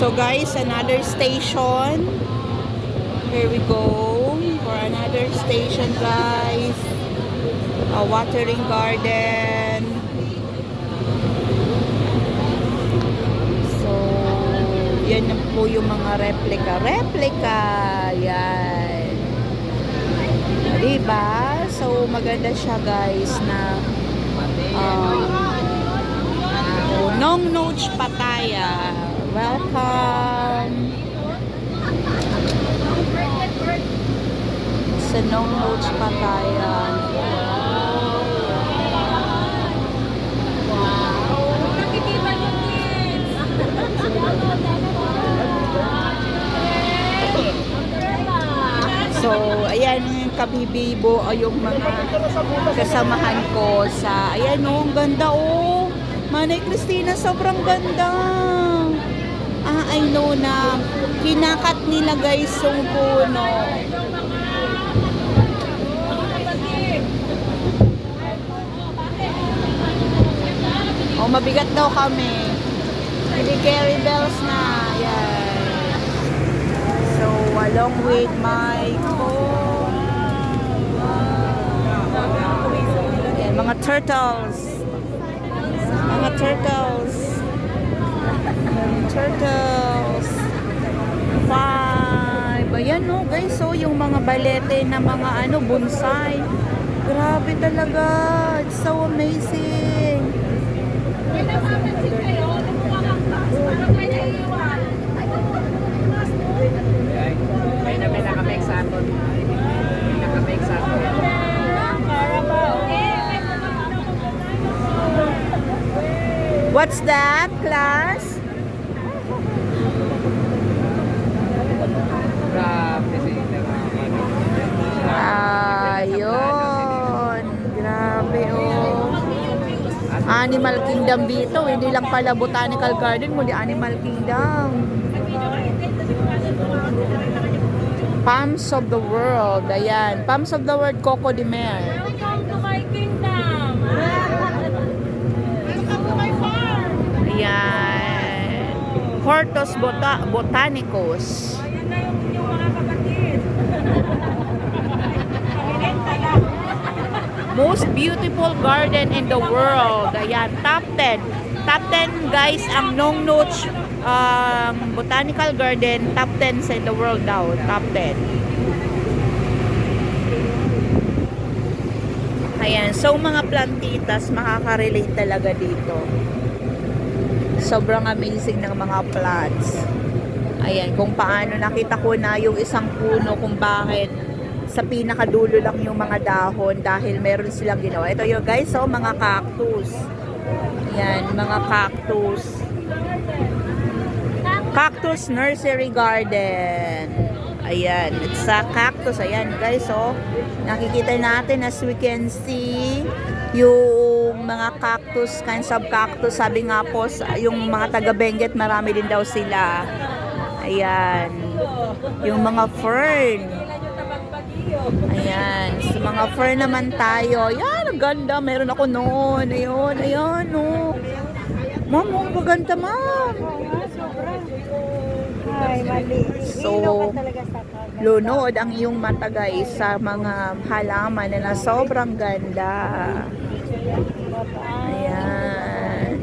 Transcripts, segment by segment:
So guys, another station. Here we go for another station, guys. A watering garden. So, yan na po yung mga replica. Yan. Diba? So, maganda siya, guys, na Nong Noche Pattaya. Welcome sa Nong Noche Pattaya. So, ayan kabibibo o yung mga kasamahan ko sa, ayan o, ang ganda o. Manay Cristina, sobrang ganda. I know na kinakat nila guys yung puno. O, mabigat daw kami. Hindi carry bells na. Yan. So, along with my yan, mga turtles. Five. Ayan no guys, so yung mga balete na mga bonsai. Grabe talaga. It's so amazing. What's that, class? Ayun. Grabe, oh. Animal Kingdom dito. Hindi lang pala Botanical Garden, kundi Animal Kingdom. Palms of the World. Ayan. Palms of the World, Coco de Mer. Welcome to my kingdom. Welcome to my farm. Ayan. Hortus Botanicus. Ayan na yung mga kapatid. Most beautiful garden in the world. Ayan, top 10. Top 10 guys ang Nong Noche Botanical Garden, top 10 sa the world daw. Top 10. Ayan, so mga plantitas makaka-relate talaga dito. Sobrang amazing ng mga plants. Ayan, kung paano nakita ko na yung isang puno kung bakit sa pinakadulo lang yung mga dahon dahil meron silang ginawa. Ito yung guys, so mga cactus. Ayan, mga cactus. Cactus Nursery Garden. Ayan, it's a cactus. Ayan guys, so nakikita natin as we can see yung mga cactus, kinds of cactus. Sabi nga po, yung mga taga Benguet, marami din daw sila. Ayan, yung mga fern. Ayan, sa mga fern naman tayo. Ayan, ang ganda. Meron ako noon. Ayun, ayan, no. Ma'am, ang gaganda, ma'am. Ay, mali. So, lunod ang iyong mata guys sa mga halaman na sobrang ganda. Ayan.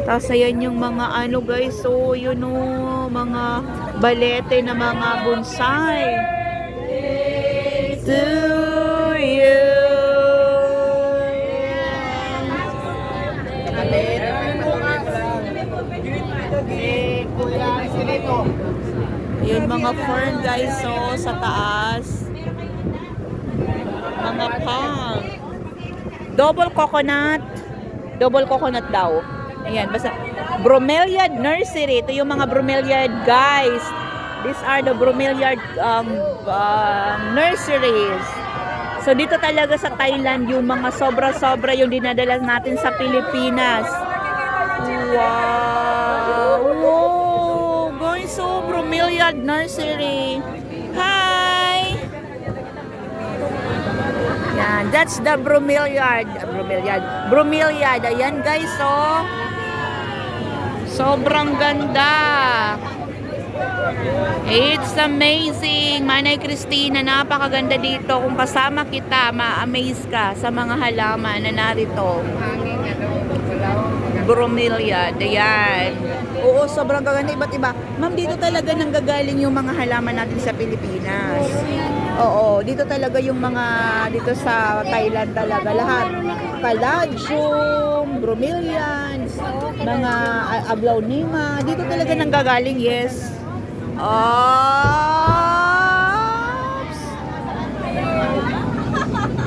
Tapos ayan yung mga guys, so yun o, mga balete na mga bonsai. To you. Yun mga fern guys, so sa taas. Mga palm. Double coconut daw. Ayan, basta bromeliad nursery. Ito yung mga bromeliad guys. These are the bromeliad nurseries. So dito talaga sa Thailand yung mga sobra-sobra yung dinadala natin sa Pilipinas. Wow! Wow! Guys, so bromeliad nursery. Hi! Yan, that's the bromeliad. Bromeliad. Ayan guys, so Sobrang ganda. It's amazing. Manay Christina, napakaganda dito. Kung kasama kita, ma-amaze ka sa mga halaman na narito. Bromeliad. Ayan. Oo, sobrang gaganda. Iba't iba. Ma'am, dito talaga nanggagaling yung mga halaman natin sa Pilipinas. Oo, dito talaga yung mga, dito sa Thailand talaga. Lahat. Caladium, bromeliads, mga aglaonema. Dito talaga nanggagaling, yes. Oops!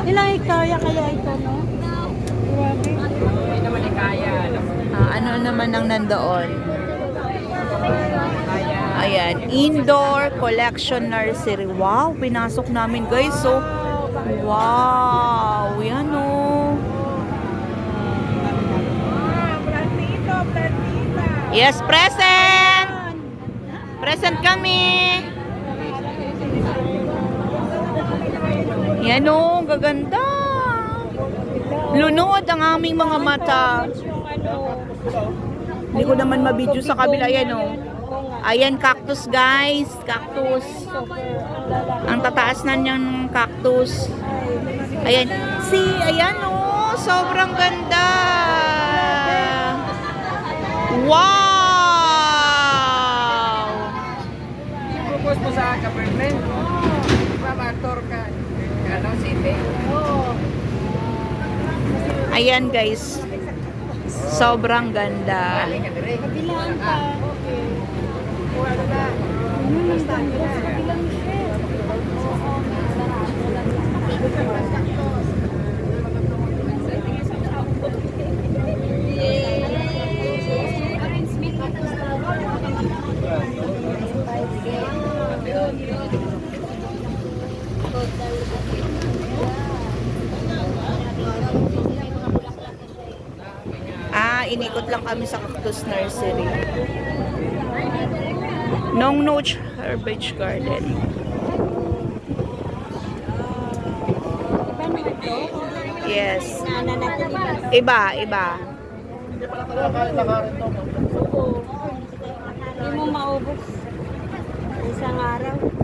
Ilang hektarya kaya ito, no? Grabe. Ano naman ang nandoon? Ayan, indoor collection nursery. Wow, pinasok namin guys. So, wow, yan oh. Plantito. Yes, present! Present kami! Yan oh, gaganda. Lunod ang aming mga mata. Yung ano, Hindi ko naman mabidyo sa kabila. Ayan oh. Ayan, cactus guys. Cactus. Ang tataas na niyang cactus. Ayan. See, ayan oh. Sobrang ganda. Wow! Propose mo sa government. Mamator ka. Ano, city. Ayan guys. Sobrang ganda. kabilang pa. Inikot lang kami sa cactus nursery. Nong Noche Herbage Garden. Yes. Iba. Hindi mo maubos. Isang araw.